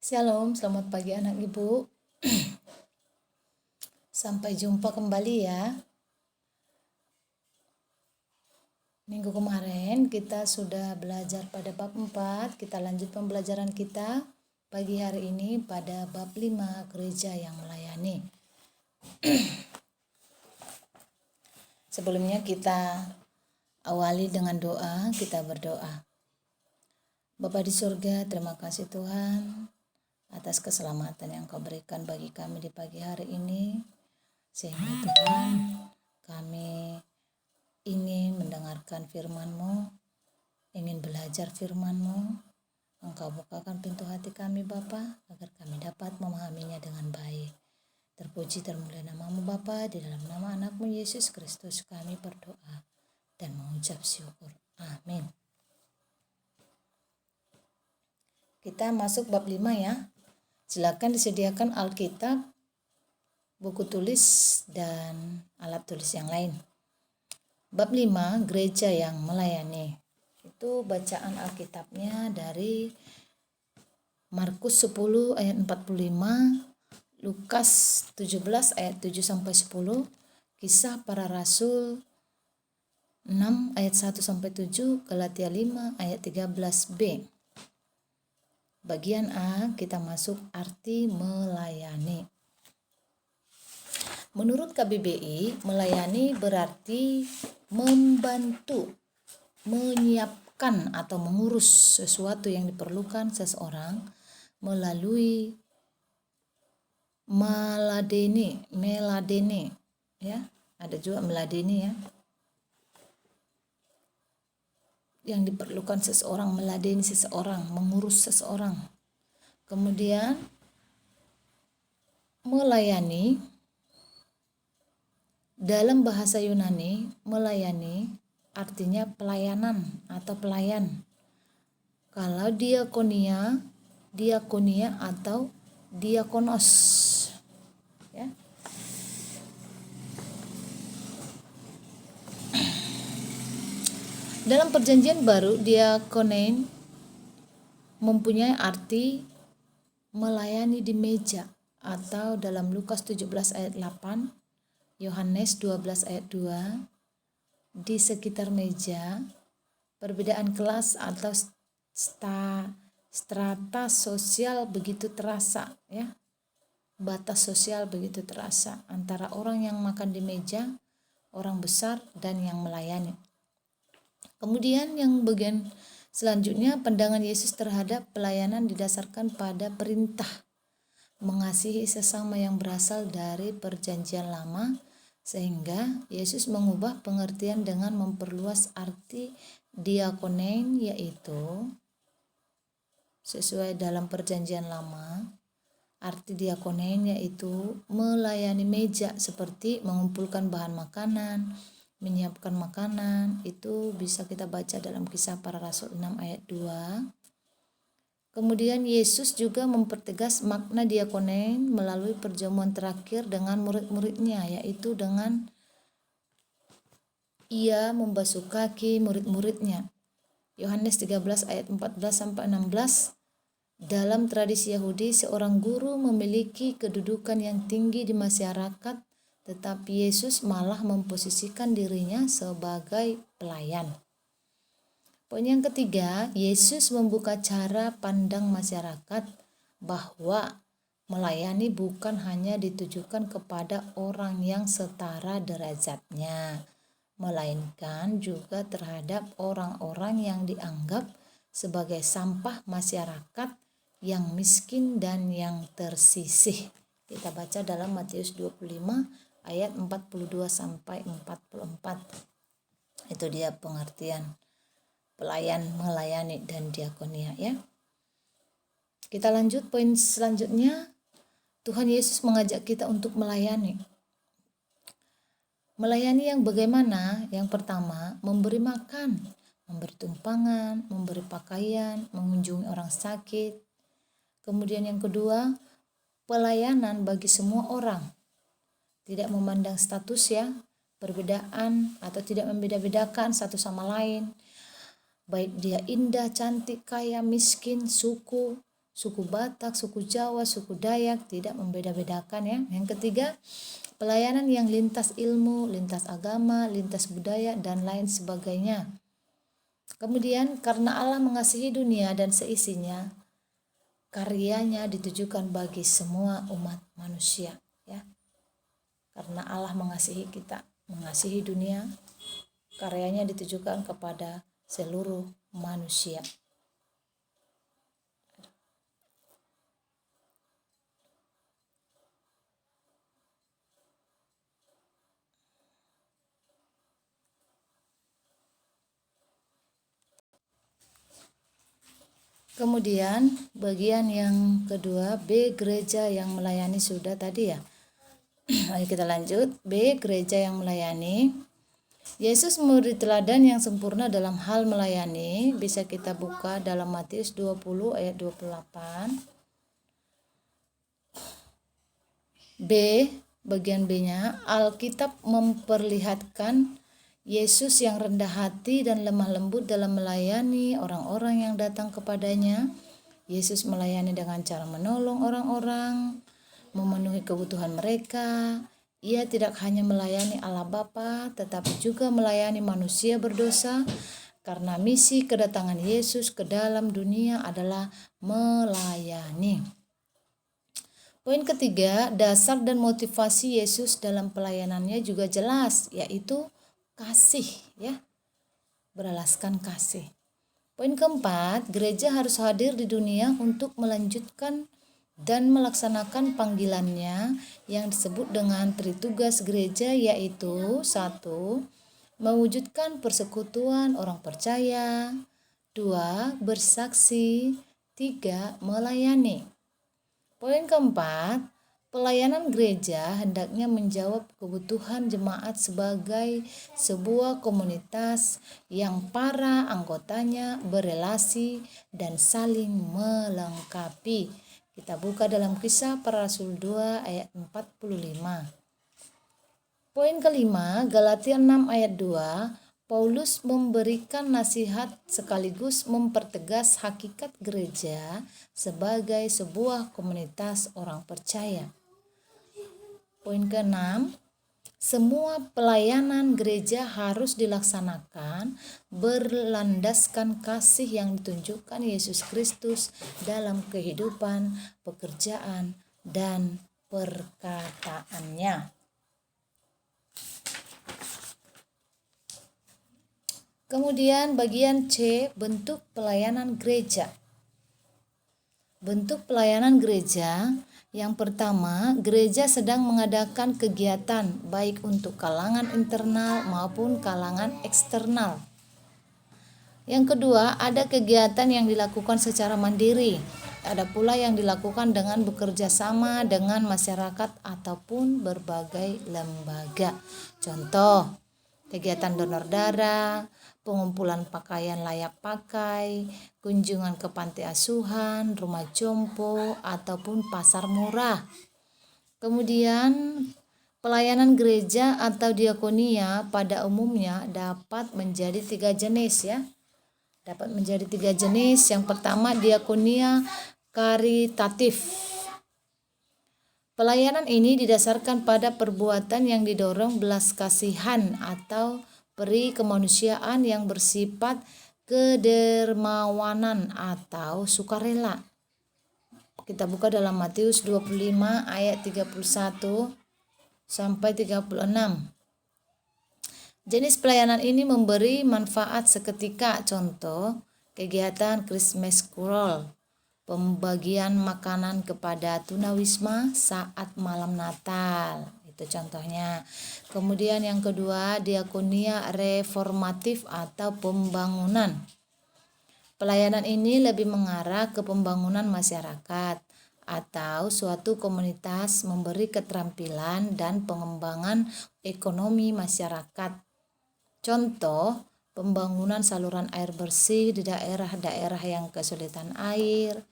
Shalom, selamat pagi anak ibu. Sampai jumpa kembali ya. Minggu kemarin kita sudah belajar pada bab 4. Kita lanjut pembelajaran kita pagi hari ini pada bab 5, gereja yang melayani. Sebelumnya kita awali dengan doa, kita berdoa. Bapa di surga, terima kasih Tuhan atas keselamatan yang Kau berikan bagi kami di pagi hari ini. Sehingga Tuhan, kami ingin mendengarkan firman-Mu, ingin belajar firman-Mu. Engkau bukakan pintu hati kami Bapa, agar kami dapat memahaminya dengan baik. Terpuji termulia nama-Mu Bapa, di dalam nama anak-Mu Yesus Kristus kami berdoa dan mengucap syukur. Amin. Kita masuk bab 5 ya. Silakan disediakan Alkitab, buku tulis, dan alat tulis yang lain. Bab 5, gereja yang melayani. Itu bacaan Alkitabnya dari Markus 10 ayat 45, Lukas 17 ayat 7 sampai 10, Kisah Para Rasul 6 ayat 1 sampai 7, Galatia 5 ayat 13b. Bagian A, kita masuk arti melayani. Menurut KBBI, melayani berarti membantu, menyiapkan atau mengurus sesuatu yang diperlukan seseorang melalui meladeni ya, ada juga meladeni ya. Yang diperlukan seseorang, meladeni seseorang, mengurus seseorang. Kemudian melayani dalam bahasa Yunani, melayani artinya pelayanan atau pelayan. Kalau diakonia atau diakonos ya. Dalam perjanjian baru, diakonein mempunyai arti melayani di meja, atau dalam Lukas 17 ayat 8, Yohanes 12 ayat 2, di sekitar meja. Perbedaan kelas atau strata sosial begitu terasa ya. Batas sosial begitu terasa antara orang yang makan di meja, orang besar, dan yang melayani. Kemudian yang bagian selanjutnya, pandangan Yesus terhadap pelayanan didasarkan pada perintah mengasihi sesama yang berasal dari perjanjian lama, sehingga Yesus mengubah pengertian dengan memperluas arti diakonein, yaitu sesuai dalam perjanjian lama. Arti diakonein yaitu melayani meja, seperti mengumpulkan bahan makanan, menyiapkan makanan. Itu bisa kita baca dalam Kisah Para Rasul 6 ayat 2. Kemudian Yesus juga mempertegas makna diakonein melalui perjamuan terakhir dengan murid-muridnya, yaitu dengan Ia membasuh kaki murid-muridnya. Yohanes 13 ayat 14 sampai 16. Dalam tradisi Yahudi, seorang guru memiliki kedudukan yang tinggi di masyarakat, tetapi Yesus malah memposisikan dirinya sebagai pelayan. Poin yang ketiga, Yesus membuka cara pandang masyarakat bahwa melayani bukan hanya ditujukan kepada orang yang setara derajatnya, melainkan juga terhadap orang-orang yang dianggap sebagai sampah masyarakat, yang miskin dan yang tersisih. Kita baca dalam Matius 25 ayat 42 sampai 44. Itu dia pengertian pelayan, melayani, dan diakonia ya. Kita lanjut poin selanjutnya. Tuhan Yesus mengajak kita untuk melayani. Melayani yang bagaimana? Yang pertama, memberi makan, memberi tumpangan, memberi pakaian, mengunjungi orang sakit. Kemudian yang kedua, pelayanan bagi semua orang. Tidak memandang status ya, perbedaan atau tidak membeda-bedakan satu sama lain. Baik dia indah, cantik, kaya, miskin, suku, suku Batak, suku Jawa, suku Dayak, tidak membeda-bedakan ya. Yang ketiga, pelayanan yang lintas ilmu, lintas agama, lintas budaya, dan lain sebagainya. Kemudian karena Allah mengasihi dunia dan seisinya, karyanya ditujukan bagi semua umat manusia ya. Karena Allah mengasihi kita, mengasihi dunia, karyanya ditujukan kepada seluruh manusia. Kemudian bagian yang kedua, B, gereja yang melayani, sudah tadi ya. Ayo kita lanjut. B, gereja yang melayani. Yesus murid teladan yang sempurna dalam hal melayani. Bisa kita buka dalam Matius 20 ayat 28. B, bagian B-nya, Alkitab memperlihatkan Yesus yang rendah hati dan lemah lembut dalam melayani orang-orang yang datang kepadanya. Yesus melayani dengan cara menolong orang-orang, memenuhi kebutuhan mereka. Ia tidak hanya melayani Allah Bapa, tetapi juga melayani manusia berdosa, karena misi kedatangan Yesus ke dalam dunia adalah melayani. Poin ketiga, dasar dan motivasi Yesus dalam pelayanannya juga jelas, yaitu kasih ya, beralaskan kasih. Poin keempat, gereja harus hadir di dunia untuk melanjutkan dan melaksanakan panggilannya yang disebut dengan tritugas gereja, yaitu 1. Mewujudkan persekutuan orang percaya, 2. Bersaksi, 3. Melayani. Poin keempat, pelayanan gereja hendaknya menjawab kebutuhan jemaat sebagai sebuah komunitas yang para anggotanya berelasi dan saling melengkapi. Kita buka dalam Kisah Para Rasul 2 ayat 45. Poin kelima, Galatia 6 ayat 2, Paulus memberikan nasihat sekaligus mempertegas hakikat gereja sebagai sebuah komunitas orang percaya. Poin ke-6, semua pelayanan gereja harus dilaksanakan berlandaskan kasih yang ditunjukkan Yesus Kristus dalam kehidupan, pekerjaan, dan perkataannya. Kemudian bagian C, bentuk pelayanan gereja. Bentuk pelayanan gereja, yang pertama, gereja sedang mengadakan kegiatan baik untuk kalangan internal maupun kalangan eksternal. Yang kedua, ada kegiatan yang dilakukan secara mandiri. Ada pula yang dilakukan dengan bekerja sama dengan masyarakat ataupun berbagai lembaga. Contoh, kegiatan donor darah, pengumpulan pakaian layak pakai, kunjungan ke panti asuhan, rumah jompo, ataupun pasar murah. Kemudian pelayanan gereja atau diakonia pada umumnya dapat menjadi 3 jenis ya. Dapat menjadi 3 jenis. Yang pertama, diakonia karitatif. Pelayanan ini didasarkan pada perbuatan yang didorong belas kasihan atau peri kemanusiaan yang bersifat kedermawanan atau sukarela. Kita buka dalam Matius 25 ayat 31 sampai 36. Jenis pelayanan ini memberi manfaat seketika. Contoh, kegiatan Christmas Carol, pembagian makanan kepada tunawisma saat malam Natal. Itu contohnya. Kemudian yang kedua, diakonia reformatif atau pembangunan. Pelayanan ini lebih mengarah ke pembangunan masyarakat atau suatu komunitas, memberi keterampilan dan pengembangan ekonomi masyarakat. Contoh, pembangunan saluran air bersih di daerah-daerah yang kesulitan air,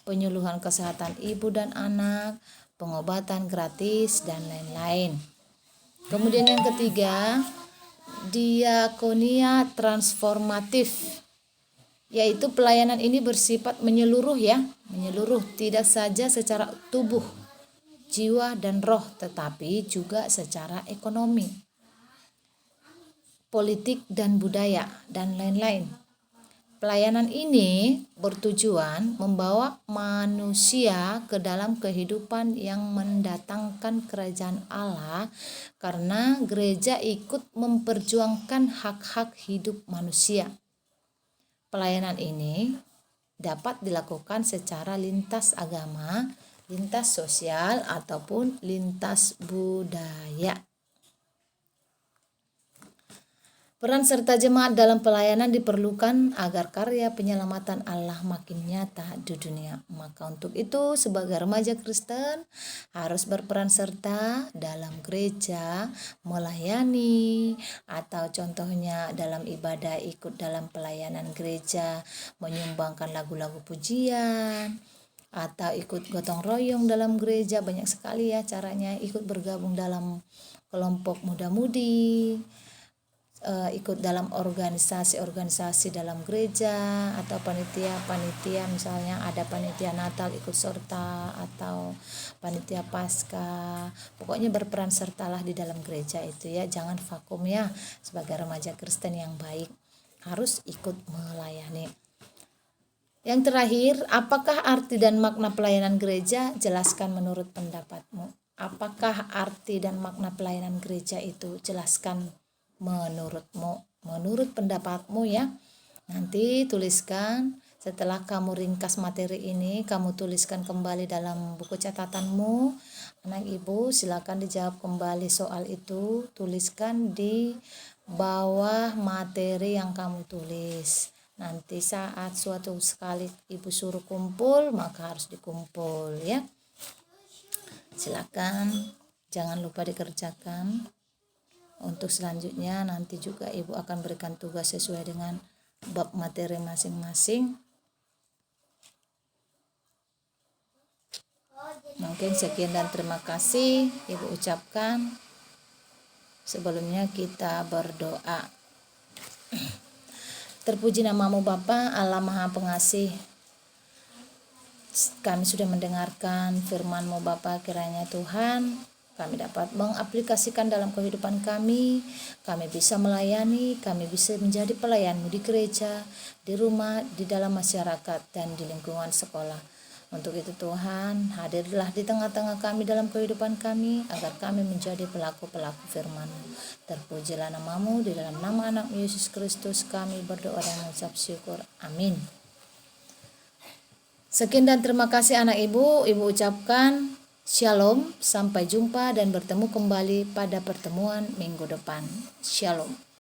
penyuluhan kesehatan ibu dan anak, pengobatan gratis, dan lain-lain. Kemudian yang ketiga, diakonia transformatif, yaitu pelayanan ini bersifat menyeluruh ya, menyeluruh tidak saja secara tubuh, jiwa dan roh, tetapi juga secara ekonomi, politik dan budaya dan lain-lain. Pelayanan ini bertujuan membawa manusia ke dalam kehidupan yang mendatangkan kerajaan Allah, karena gereja ikut memperjuangkan hak-hak hidup manusia. Pelayanan ini dapat dilakukan secara lintas agama, lintas sosial, ataupun lintas budaya. Peran serta jemaat dalam pelayanan diperlukan agar karya penyelamatan Allah makin nyata di dunia. Maka untuk itu sebagai remaja Kristen harus berperan serta dalam gereja, melayani, atau contohnya dalam ibadah ikut dalam pelayanan gereja, menyumbangkan lagu-lagu pujian, atau ikut gotong royong dalam gereja. Banyak sekali ya caranya, ikut bergabung dalam kelompok muda-mudi, ikut dalam organisasi-organisasi dalam gereja, atau panitia-panitia, misalnya ada panitia Natal ikut serta, atau panitia Paskah. Pokoknya berperan sertalah di dalam gereja itu ya, jangan vakum ya. Sebagai remaja Kristen yang baik harus ikut melayani. Yang terakhir, apakah arti dan makna pelayanan gereja? Jelaskan menurut pendapatmu. Apakah arti dan makna pelayanan gereja itu? Jelaskan menurutmu, menurut pendapatmu ya. Nanti tuliskan, setelah kamu ringkas materi ini, kamu tuliskan kembali dalam buku catatanmu. Anak ibu silakan dijawab kembali soal itu, tuliskan di bawah materi yang kamu tulis. Nanti saat suatu sekali ibu suruh kumpul, maka harus dikumpul ya. Silakan, jangan lupa dikerjakan. Untuk selanjutnya nanti juga ibu akan berikan tugas sesuai dengan bab materi masing-masing. Mungkin sekian dan terima kasih ibu ucapkan. Sebelumnya kita berdoa. Terpuji namamu Bapa, Allah Maha Pengasih. Kami sudah mendengarkan firman-Mu Bapa, kiranya Tuhan kami dapat mengaplikasikan dalam kehidupan kami bisa melayani, kami bisa menjadi pelayan-Mu di gereja, di rumah, di dalam masyarakat, dan di lingkungan sekolah. Untuk itu Tuhan, hadirlah di tengah-tengah kami dalam kehidupan kami, agar kami menjadi pelaku-pelaku firman-Mu. Terpujilah namamu, di dalam nama anak Yesus Kristus kami berdoa dan mengucap syukur. Amin. Sekian dan terima kasih anak ibu ucapkan Shalom, sampai jumpa dan bertemu kembali pada pertemuan minggu depan. Shalom.